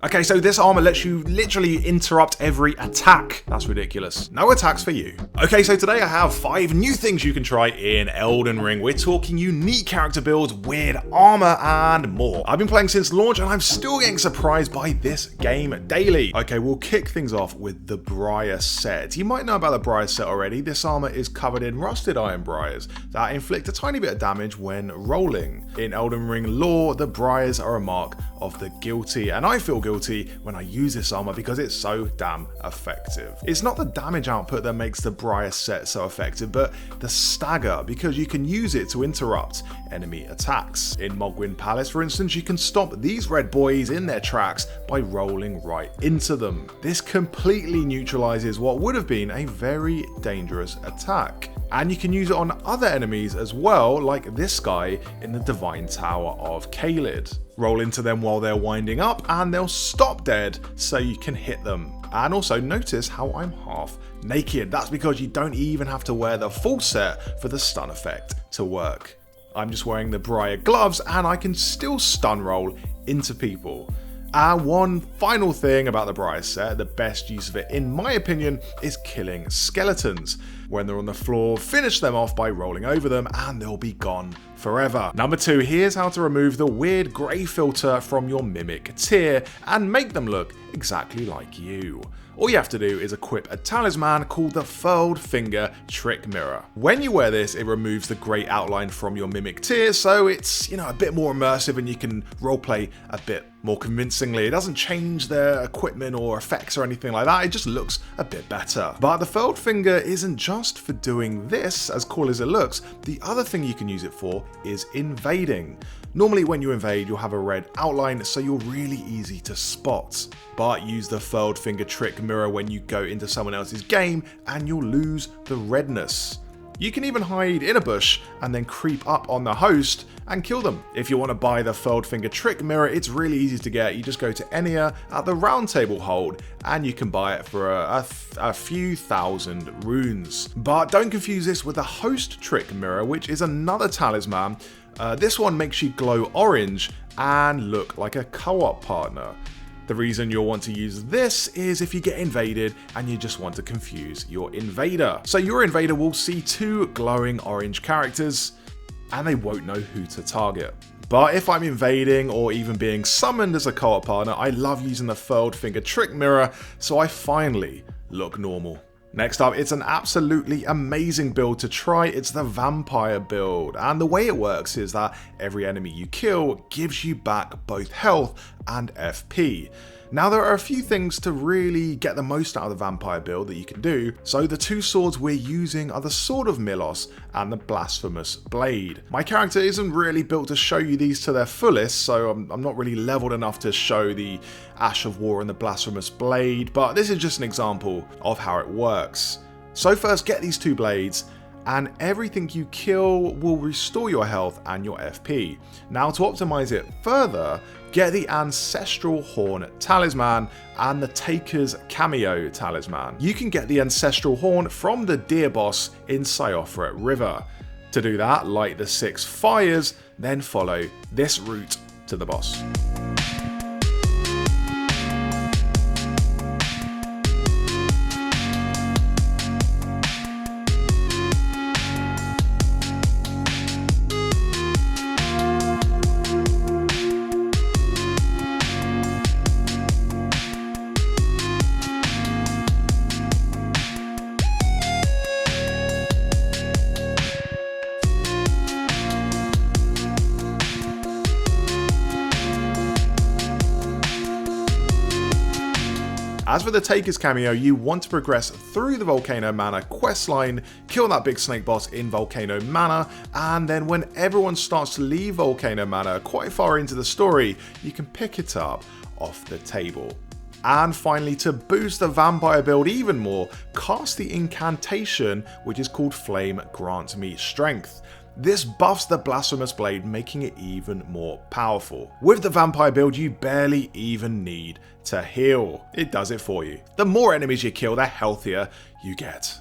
Okay, so this armor lets you literally interrupt every attack. That's ridiculous. No attacks for you. Okay, so today I have 5 new things you can try in Elden Ring. We're talking unique character builds, weird armor, and more. I've been playing since launch and I'm still getting surprised by this game daily. Okay, we'll kick things off with the Briar set. You might know about the Briar set already. This armor is covered in rusted iron briars that inflict a tiny bit of damage when rolling. In Elden Ring lore, the briars are a mark of the guilty, and I feel guilty when I use this armor because it's so damn effective. It's not the damage output that makes the Briar set so effective, but the stagger, because you can use it to interrupt enemy attacks. In Mogwyn Palace, for instance, you can stop these red boys in their tracks by rolling right into them. This completely neutralizes what would have been a very dangerous attack. And you can use it on other enemies as well, like this guy in the Divine Tower of Caelid. Roll into them while they're winding up and they'll stop dead so you can hit them. And also notice how I'm half naked. That's because you don't even have to wear the full set for the stun effect to work. I'm just wearing the Briar gloves and I can still stun roll into people. And one final thing about the Briar set, the best use of it in my opinion is killing skeletons. When they're on the floor, finish them off by rolling over them and they'll be gone forever. Number 2, here's how to remove the weird grey filter from your mimic tier and make them look exactly like you. All you have to do is equip a talisman called the Furled Finger Trick Mirror. When you wear this, it removes the grey outline from your mimic tier, so it's, a bit more immersive and you can roleplay a bit more convincingly. It doesn't change their equipment or effects or anything like that, it just looks a bit better. But the Furled Finger isn't just for doing this, as cool as it looks. The other thing you can use it for is invading. Normally when you invade, you'll have a red outline, so you're really easy to spot. But use the Furled Finger Trick Mirror when you go into someone else's game and you'll lose the redness. You can even hide in a bush and then creep up on the host and kill them. If you want to buy the Furled Finger Trick Mirror, it's really easy to get. You just go to Enya at the Round Table Hold and you can buy it for a few thousand runes. But don't confuse this with the Host Trick Mirror, which is another talisman. This one makes you glow orange and look like a co-op partner. The reason you'll want to use this is if you get invaded and you just want to confuse your invader. So your invader will see 2 glowing orange characters and they won't know who to target. But if I'm invading or even being summoned as a co-op partner, I love using the Furled Finger Trick Mirror so I finally look normal. Next up, it's an absolutely amazing build to try. It's the Vampire build, and the way it works is that every enemy you kill gives you back both health and FP. Now there are a few things to really get the most out of the Vampire build that you can do, so the 2 swords we're using are the Sword of Milos and the Blasphemous Blade. My character isn't really built to show you these to their fullest, so I'm not really leveled enough to show the Ash of War and the Blasphemous Blade, but this is just an example of how it works. So first get these 2 blades, and everything you kill will restore your health and your FP. Now to optimize it further, get the Ancestral Horn Talisman and the Taker's Cameo Talisman. You can get the Ancestral Horn from the Deer Boss in Siofra River. To do that, light the 6 fires, then follow this route to the boss. As for the Taker's Cameo, you want to progress through the Volcano Manor questline, kill that big snake boss in Volcano Manor, and then when everyone starts to leave Volcano Manor quite far into the story, you can pick it up off the table. And finally, to boost the Vampire build even more, cast the incantation which is called Flame Grant Me Strength. This buffs the Blasphemous Blade, making it even more powerful. With the Vampire build, you barely even need to heal. It does it for you. The more enemies you kill, the healthier you get.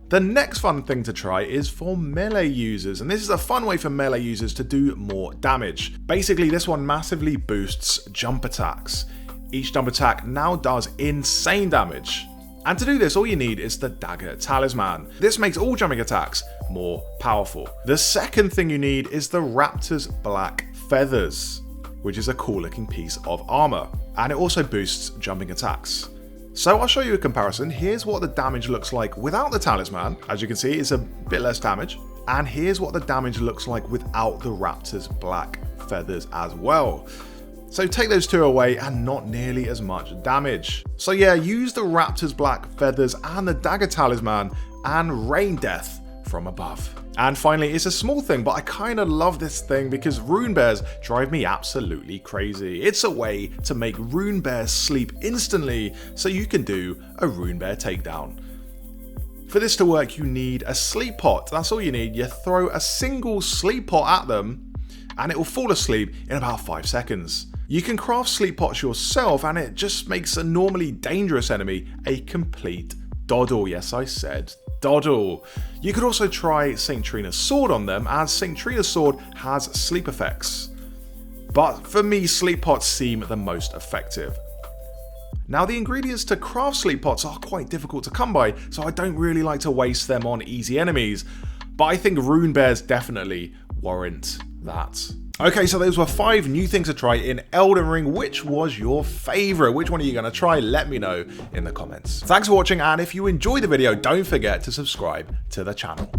The next fun thing to try is for melee users, and this is a fun way for melee users to do more damage. Basically, this one massively boosts jump attacks. Each jump attack now does insane damage. And to do this, all you need is the Dagger Talisman. This makes all jumping attacks more powerful. The second thing you need is the Raptor's Black Feathers, which is a cool looking piece of armor. And it also boosts jumping attacks. So I'll show you a comparison. Here's what the damage looks like without the talisman. As you can see, it's a bit less damage. And here's what the damage looks like without the Raptor's Black Feathers as well. So take those two away and not nearly as much damage. So yeah, use the Raptor's Black Feathers and the Dagger Talisman and rain death from above. And finally, it's a small thing, but I kind of love this thing because rune bears drive me absolutely crazy. It's a way to make rune bears sleep instantly so you can do a rune bear takedown. For this to work, you need a sleep pot. That's all you need. You throw a single sleep pot at them and it will fall asleep in about 5 seconds. You can craft sleep pots yourself and it just makes a normally dangerous enemy a complete doddle. Yes, I said doddle. You could also try St. Trina's sword on them, as St. Trina's sword has sleep effects. But for me, sleep pots seem the most effective. Now the ingredients to craft sleep pots are quite difficult to come by, so I don't really like to waste them on easy enemies. But I think rune bears definitely warrant that. Okay, so those were 5 new things to try in Elden Ring. Which was your favourite? Which one are you going to try? Let me know in the comments. Thanks for watching, and if you enjoyed the video, don't forget to subscribe to the channel.